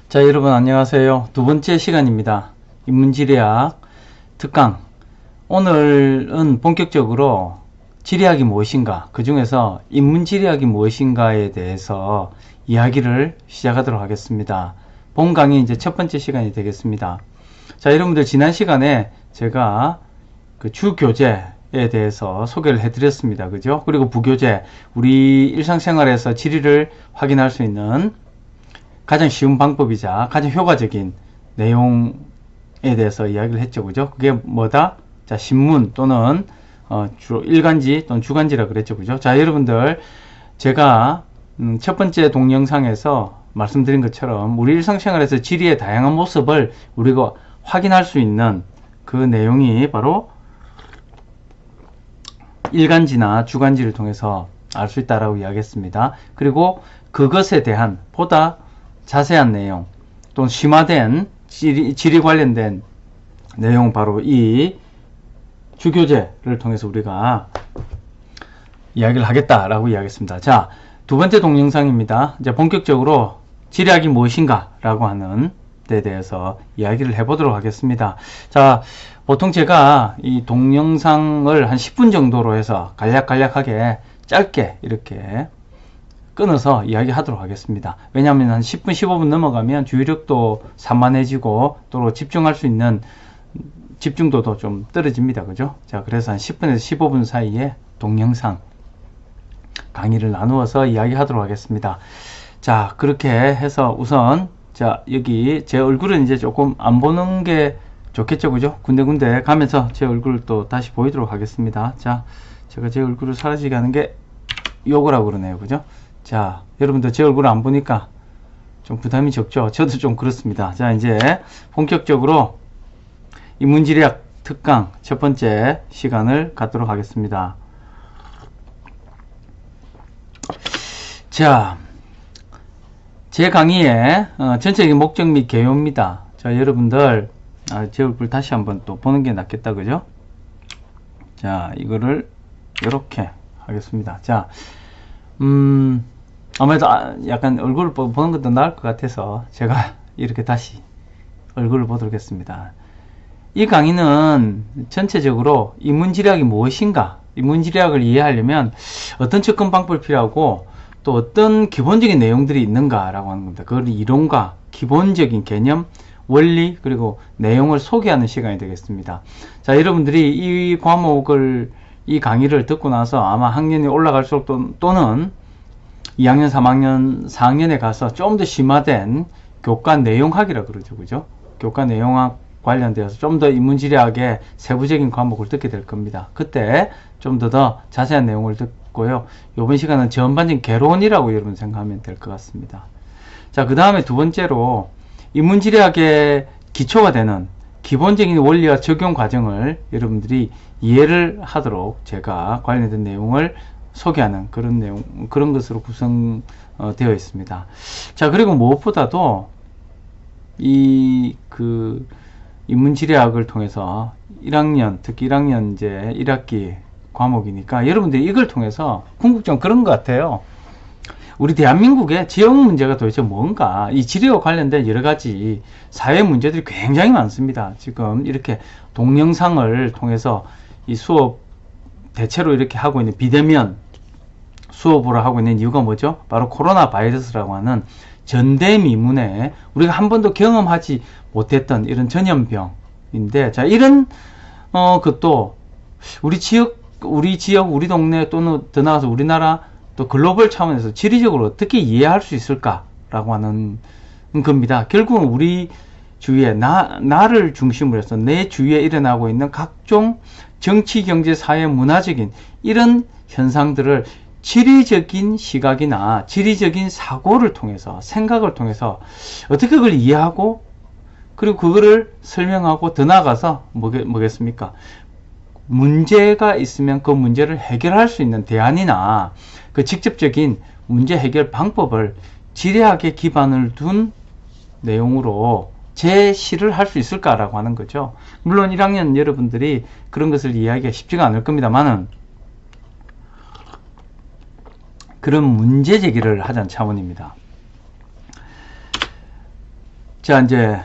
자, 여러분 안녕하세요. 두 번째 시간입니다. 인문지리학 특강. 오늘은 본격적으로 지리학이 무엇인가, 그 중에서 인문지리학이 무엇인가에 대해서 이야기를 시작하도록 하겠습니다. 본 강의 이제 첫 번째 시간이 되겠습니다. 자, 여러분들 지난 시간에 제가 그 주교재에 대해서 소개를 해드렸습니다. 그죠? 그리고 부교재, 우리 일상생활에서 지리를 확인할 수 있는 가장 쉬운 방법이자 가장 효과적인 내용에 대해서 이야기를 했죠. 그죠? 그게 뭐다? 자, 신문 또는 주로 일간지 또는 주간지라 그랬죠. 그죠? 자, 여러분들 제가 첫 번째 동영상에서 말씀드린 것처럼 우리 일상생활에서 지리의 다양한 모습을 우리가 확인할 수 있는 그 내용이 바로 일간지나 주간지를 통해서 알 수 있다라고 이야기했습니다. 그리고 그것에 대한 보다 자세한 내용 또는 심화된 지리 관련된 내용, 바로 이 주교재를 통해서 우리가 이야기를 하겠다라고 이야기했습니다. 자, 두 번째 동영상입니다. 이제 본격적으로 지리학이 무엇인가 라고 하는 데 대해서 이야기를 해보도록 하겠습니다. 자, 보통 제가 이 동영상을 한 10분 정도로 해서 간략하게 짧게 이렇게 끊어서 이야기하도록 하겠습니다. 왜냐하면 한 10분, 15분 넘어가면 주의력도 산만해지고 또 집중할 수 있는 집중도도 좀 떨어집니다. 그죠? 자, 그래서 한 10분에서 15분 사이에 동영상 강의를 나누어서 이야기하도록 하겠습니다. 자, 그렇게 해서 우선 자, 여기 제 얼굴은 이제 조금 안 보는 게 좋겠죠. 그죠? 군데군데 가면서 제 얼굴을 또 다시 보이도록 하겠습니다. 자, 제가 제 얼굴을 사라지게 하는 게 요거라고 그러네요. 그죠? 자, 여러분들 제 얼굴을 안 보니까 좀 부담이 적죠? 저도 좀 그렇습니다. 자, 이제 본격적으로 인문지리학 특강 첫 번째 시간을 갖도록 하겠습니다. 자, 제 강의의 전체적인 목적 및 개요입니다. 자, 여러분들 제 얼굴 다시 한번 또 보는 게 낫겠다. 그죠? 자, 이거를 이렇게 하겠습니다. 자, 아무래도 약간 얼굴을 보는 것도 나을 것 같아서 제가 이렇게 다시 얼굴을 보도록 했습니다. 이 강의는 전체적으로 인문지리학이 무엇인가, 인문지리학을 이해하려면 어떤 접근 방법이 필요하고 또 어떤 기본적인 내용들이 있는가 라고 하는 겁니다. 그걸 이론과 기본적인 개념, 원리, 그리고 내용을 소개하는 시간이 되겠습니다. 자, 여러분들이 이 과목을, 이 강의를 듣고 나서 아마 학년이 올라갈수록 또는 2학년, 3학년, 4학년에 가서 좀 더 심화된 교과 내용학이라 그러죠. 그죠? 교과 내용학 관련되어서 좀 더 인문지리학의 세부적인 과목을 듣게 될 겁니다. 그때 좀 더 자세한 내용을 듣고요. 이번 시간은 전반적인 개론이라고 여러분 생각하면 될 것 같습니다. 자, 그 다음에 두 번째로 인문지리학의 기초가 되는 기본적인 원리와 적용 과정을 여러분들이 이해를 하도록 제가 관련된 내용을 소개하는 그런 내용, 그런 것으로 구성되어 있습니다. 자, 그리고 무엇보다도 인문지리학을 통해서 1학년, 특히 1학년 이제 1학기 과목이니까 여러분들이 이걸 통해서 궁극적으로 그런 것 같아요. 우리 대한민국의 지역 문제가 도대체 뭔가, 이 지리와 관련된 여러 가지 사회 문제들이 굉장히 많습니다. 지금 이렇게 동영상을 통해서 이 수업 대체로 이렇게 하고 있는 비대면 수업으로 하고 있는 이유가 뭐죠? 바로 코로나 바이러스라고 하는 전대미문에 우리가 한 번도 경험하지 못했던 이런 전염병인데, 자, 이런 것도 우리 지역, 우리 동네 또는 더 나아가서 우리나라 또 글로벌 차원에서 지리적으로 어떻게 이해할 수 있을까라고 하는 겁니다. 결국은 우리 주위에 나를 중심으로 해서 내 주위에 일어나고 있는 각종 정치, 경제, 사회, 문화적인 이런 현상들을 지리적인 시각이나 지리적인 사고를 통해서, 생각을 통해서 어떻게 그걸 이해하고 그리고 그거를 설명하고 더 나아가서 뭐겠습니까? 문제가 있으면 그 문제를 해결할 수 있는 대안이나 그 직접적인 문제 해결 방법을 지리학에 기반을 둔 내용으로 제시를 할 수 있을까라고 하는 거죠. 물론 1학년 여러분들이 그런 것을 이해하기가 쉽지가 않을 겁니다만은 그런 문제 제기를 하자는 차원입니다. 자, 이제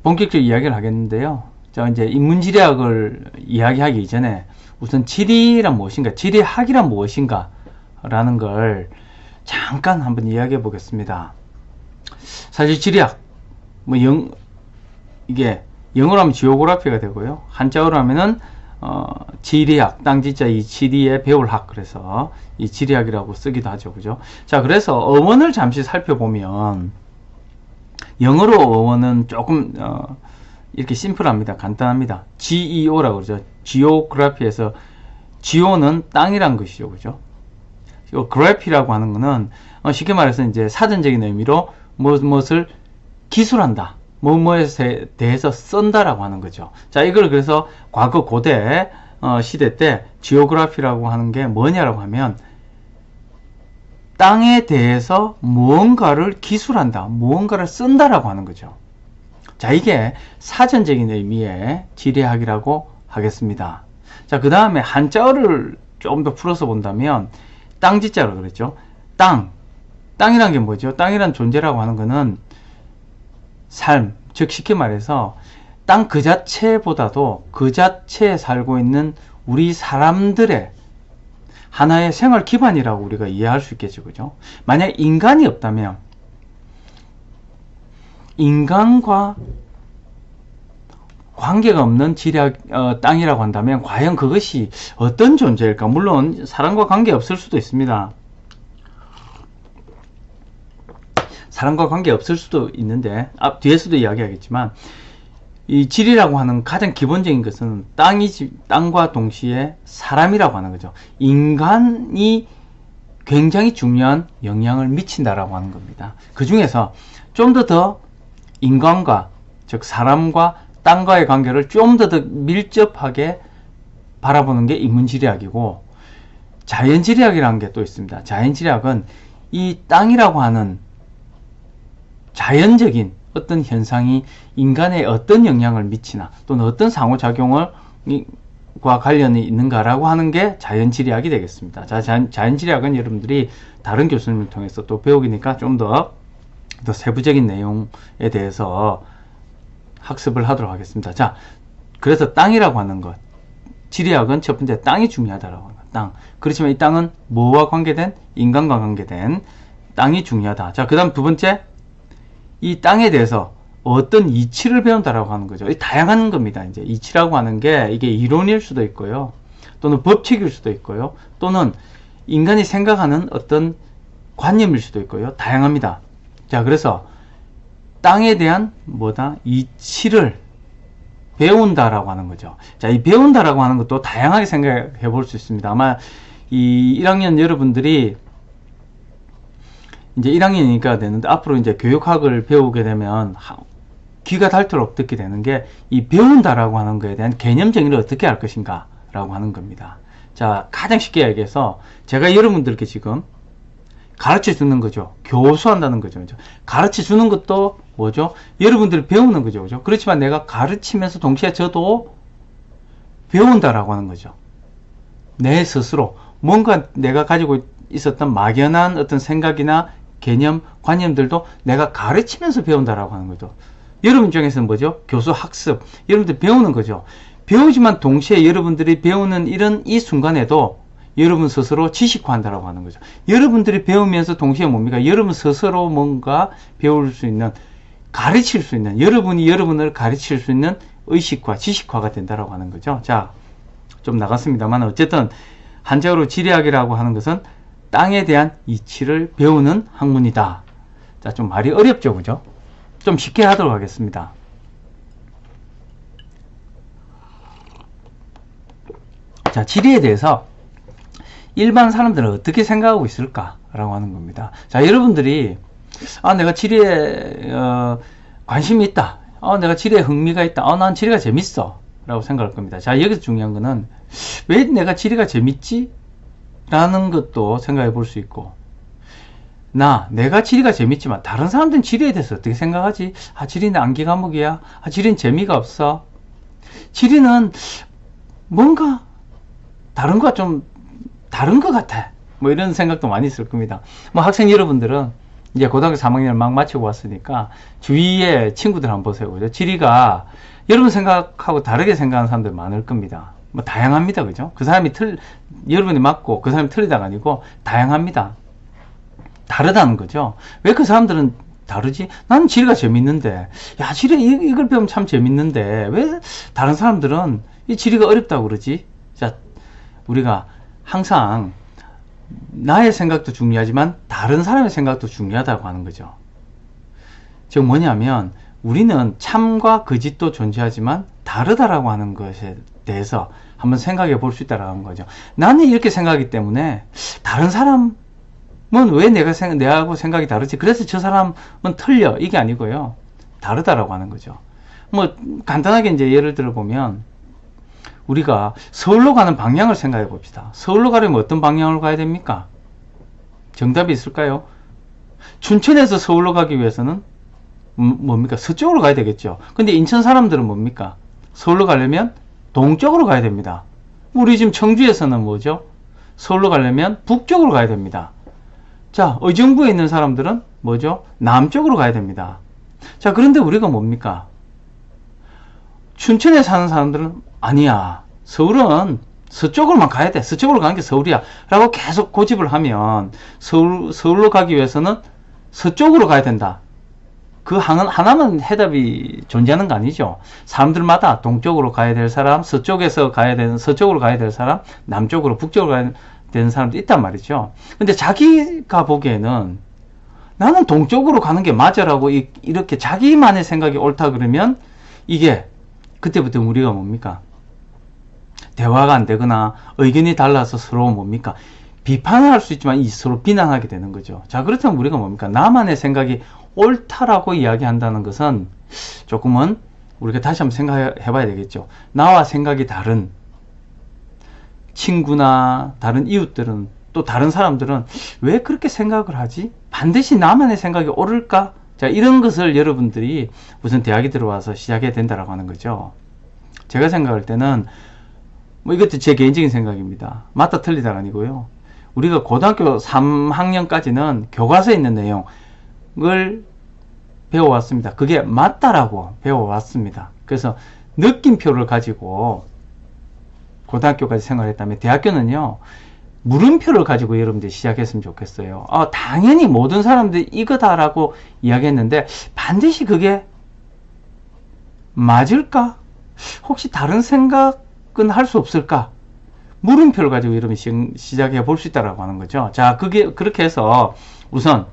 본격적인 이야기를 하겠는데요. 자, 이제 인문지리학을 이야기하기 이전에 우선 지리란 무엇인가, 지리학이란 무엇인가 라는 걸 잠깐 한번 이야기해 보겠습니다. 사실 지리학, 이게 영어로 하면 지오그라피가 되고요. 한자어로 하면은 지리학, 땅지자 이 지리의 배울 학, 그래서 이 지리학이라고 쓰기도 하죠. 그죠? 자, 그래서 어원을 잠시 살펴보면, 영어로 어원은 조금 이렇게 심플합니다. 간단합니다. GEO라고 그러죠. 지오그래피에서 지오는 땅이란 것이죠. 그죠? 그래피라고 하는 거는 쉽게 말해서 이제 사전적인 의미로 무엇을 기술한다, 뭐뭐에 대해서 쓴다라고 하는 거죠. 자, 이걸 그래서 과거 고대 시대 때 지오그래피라고 하는 게 뭐냐라고 하면 땅에 대해서 무언가를 기술한다, 무언가를 쓴다라고 하는 거죠. 자, 이게 사전적인 의미의 지리학이라고 하겠습니다. 자, 그 다음에 한자어를 좀 더 풀어서 본다면 땅지자로 그랬죠. 땅이란 게 뭐죠? 땅이란 존재라고 하는 거는 삶, 즉 쉽게 말해서 땅 그 자체보다도 그 자체에 살고 있는 우리 사람들의 하나의 생활 기반이라고 우리가 이해할 수 있겠죠. 그죠? 만약 인간이 없다면 인간과 관계가 없는 땅이라고 한다면 과연 그것이 어떤 존재일까? 물론 사람과 관계 없을 수도 있습니다. 사람과 관계 없을 수도 있는데 뒤에서도 이야기하겠지만 이 지리라고 하는 가장 기본적인 것은 땅과 동시에 사람이라고 하는 거죠. 인간이 굉장히 중요한 영향을 미친다라고 하는 겁니다. 그 중에서 좀 더 인간과, 즉 사람과 땅과의 관계를 좀 더 밀접하게 바라보는 게 인문지리학이고, 자연지리학이라는 게 또 있습니다. 자연지리학은 이 땅이라고 하는 자연적인 어떤 현상이 인간에 어떤 영향을 미치나 또는 어떤 상호작용과 관련이 있는가라고 하는 게 자연지리학이 되겠습니다. 자, 자연지리학은 여러분들이 다른 교수님을 통해서 또 배우기니까 좀 더 세부적인 내용에 대해서 학습을 하도록 하겠습니다. 자, 그래서 땅이라고 하는 것, 지리학은 첫 번째 땅이 중요하다라고 합니다. 땅. 그렇지만 이 땅은 뭐와 관계된? 인간과 관계된 땅이 중요하다. 자, 그 다음 두 번째, 이 땅에 대해서 어떤 이치를 배운다라고 하는 거죠. 다양한 겁니다. 이제 이치라고 하는 게 이게 이론일 수도 있고요, 또는 법칙일 수도 있고요, 또는 인간이 생각하는 어떤 관념일 수도 있고요. 다양합니다. 자, 그래서 땅에 대한 이치를 배운다라고 하는 거죠. 자, 이 배운다라고 하는 것도 다양하게 생각해 볼 수 있습니다. 아마 이 1학년 여러분들이 이제 1학년이니까 되는데 앞으로 이제 교육학을 배우게 되면 귀가 닳도록 듣게 되는 게 이 배운다라고 하는 거에 대한 개념 정의를 어떻게 할 것인가 라고 하는 겁니다. 자, 가장 쉽게 얘기해서 제가 여러분들께 지금 가르쳐 주는 거죠. 교수한다는 거죠. 가르쳐 주는 것도 뭐죠? 여러분들이 배우는 거죠. 그죠? 그렇지만 내가 가르치면서 동시에 저도 배운다라고 하는 거죠. 내 스스로 뭔가 내가 가지고 있었던 막연한 어떤 생각이나 개념, 관념들도 내가 가르치면서 배운다라고 하는 거죠. 여러분 중에서는 뭐죠? 교수 학습, 여러분들 배우는 거죠. 배우지만 동시에 여러분들이 배우는 이 순간에도 여러분 스스로 지식화한다라고 하는 거죠. 여러분들이 배우면서 동시에 뭡니까? 여러분 스스로 뭔가 배울 수 있는, 가르칠 수 있는, 여러분이 여러분을 가르칠 수 있는 의식화, 지식화가 된다라고 하는 거죠. 자, 좀 나갔습니다만 어쨌든 한자어로 지리학이라고 하는 것은 땅에 대한 이치를 배우는 학문이다. 자, 좀 말이 어렵죠, 그죠? 좀 쉽게 하도록 하겠습니다. 자, 지리에 대해서 일반 사람들은 어떻게 생각하고 있을까라고 하는 겁니다. 자, 여러분들이 내가 지리에 관심이 있다, 내가 지리에 흥미가 있다, 난 지리가 재밌어 라고 생각할 겁니다. 자, 여기서 중요한 거는 왜 내가 지리가 재밌지? 라는 것도 생각해 볼 수 있고, 내가 지리가 재밌지만 다른 사람들은 지리에 대해서 어떻게 생각하지? 지리는 암기 과목이야. 지리는 재미가 없어. 지리는 뭔가 다른 것 같아. 뭐 이런 생각도 많이 있을 겁니다. 학생 여러분들은 이제 고등학교 3학년을 막 마치고 왔으니까 주위에 친구들 한번 보세요. 그죠? 지리가 여러분 생각하고 다르게 생각하는 사람들 많을 겁니다. 뭐 다양합니다. 그죠? 그 사람이 여러분이 맞고 그 사람이 틀리다가 아니고 다양합니다. 다르다는 거죠. 왜 그 사람들은 다르지? 나는 지리가 재밌는데, 야, 지리 이걸 배우면 참 재밌는데, 왜 다른 사람들은 이 지리가 어렵다고 그러지? 자, 우리가 항상 나의 생각도 중요하지만 다른 사람의 생각도 중요하다고 하는 거죠. 즉 뭐냐면 우리는 참과 거짓도 존재하지만 다르다라고 하는 것에 대해서 한번 생각해 볼 수 있다라는 거죠. 나는 이렇게 생각하기 때문에 다른 사람은 왜 내하고 생각이 다르지? 그래서 저 사람은 틀려. 이게 아니고요. 다르다라고 하는 거죠. 뭐 간단하게 이제 예를 들어 보면 우리가 서울로 가는 방향을 생각해 봅시다. 서울로 가려면 어떤 방향으로 가야 됩니까? 정답이 있을까요? 춘천에서 서울로 가기 위해서는 뭡니까? 서쪽으로 가야 되겠죠. 근데 인천 사람들은 뭡니까? 서울로 가려면 동쪽으로 가야 됩니다. 우리 지금 청주에서는 뭐죠? 서울로 가려면 북쪽으로 가야 됩니다. 자, 의정부에 있는 사람들은 뭐죠? 남쪽으로 가야 됩니다. 자, 그런데 우리가 뭡니까? 춘천에 사는 사람들은 아니야. 서울은 서쪽으로만 가야 돼. 서쪽으로 가는 게 서울이야. 라고 계속 고집을 하면 서울로 가기 위해서는 서쪽으로 가야 된다. 그 하나만 해답이 존재하는 거 아니죠. 사람들마다 동쪽으로 가야 될 사람, 서쪽으로 가야 될 사람, 남쪽으로, 북쪽으로 가야 되는 사람도 있단 말이죠. 근데 자기가 보기에는 나는 동쪽으로 가는 게 맞아라고 이렇게 자기만의 생각이 옳다 그러면 이게 그때부터 우리가 뭡니까? 대화가 안 되거나 의견이 달라서 서로 뭡니까? 비판을 할 수 있지만 서로 비난하게 되는 거죠. 자, 그렇다면 우리가 뭡니까? 나만의 생각이 옳다라고 이야기한다는 것은 조금은 우리가 다시 한번 생각해 봐야 되겠죠. 나와 생각이 다른 친구나 다른 이웃들은 또 다른 사람들은 왜 그렇게 생각을 하지? 반드시 나만의 생각이 옳을까? 자, 이런 것을 여러분들이 우선 대학에 들어와서 시작해야 된다라고 하는 거죠. 제가 생각할 때는 뭐 이것도 제 개인적인 생각입니다. 맞다 틀리다가 아니고요. 우리가 고등학교 3학년까지는 교과서에 있는 내용을 배워왔습니다. 그게 맞다라고 배워왔습니다. 그래서 느낌표를 가지고 고등학교까지 생활했다면 대학교는요, 물음표를 가지고 여러분들이 시작했으면 좋겠어요. 당연히 모든 사람들이 이거다라고 이야기했는데 반드시 그게 맞을까? 혹시 다른 생각은 할 수 없을까? 물음표를 가지고 여러분 시작해 볼 수 있다라고 하는 거죠. 자, 그렇게 해서 우선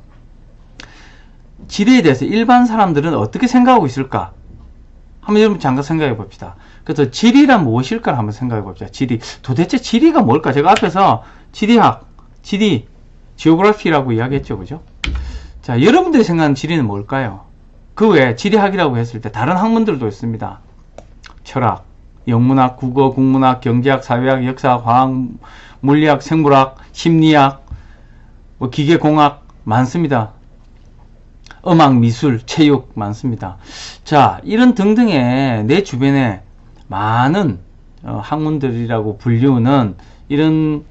지리에 대해서 일반 사람들은 어떻게 생각하고 있을까? 한번 여러분 잠깐 생각해 봅시다. 그래서 지리란 무엇일까를 한번 생각해 봅시다. 지리. 도대체 지리가 뭘까? 제가 앞에서 지리학, 지리, 지오그래피라고 이야기했죠. 그죠? 자, 여러분들이 생각하는 지리는 뭘까요? 그 외에 지리학이라고 했을 때 다른 학문들도 있습니다. 철학, 영문학, 국어, 국문학, 경제학, 사회학, 역사학, 화학, 물리학, 생물학, 심리학, 뭐 기계공학 많습니다. 음악, 미술, 체육 많습니다. 자, 이런 등등의 내 주변에 많은 학문들이라고 불리우는 이런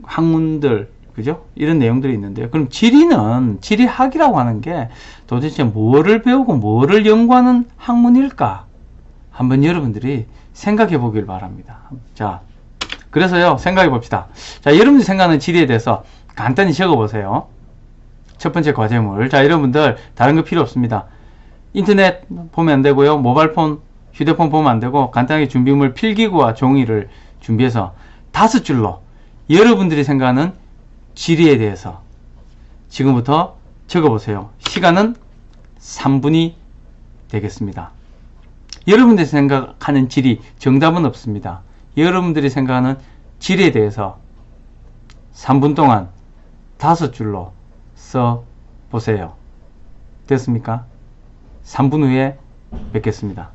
학문들, 그죠? 이런 내용들이 있는데요. 그럼 지리는, 지리학이라고 하는 게 도대체 뭐를 배우고 뭐를 연구하는 학문일까? 한번 여러분들이 생각해 보길 바랍니다. 자, 그래서요, 생각해 봅시다. 자, 여러분들이 생각하는 지리에 대해서 간단히 적어 보세요. 첫 번째 과제물. 자, 여러분들 다른 거 필요 없습니다. 인터넷 보면 안 되고요. 모바일폰, 휴대폰 보면 안 되고 간단하게 준비물 필기구와 종이를 준비해서 5줄로 여러분들이 생각하는 지리에 대해서 지금부터 적어보세요. 시간은 3분이 되겠습니다. 여러분들이 생각하는 지리, 정답은 없습니다. 여러분들이 생각하는 지리에 대해서 3분 동안 5줄로 써 보세요. 됐습니까? 3분 후에 뵙겠습니다.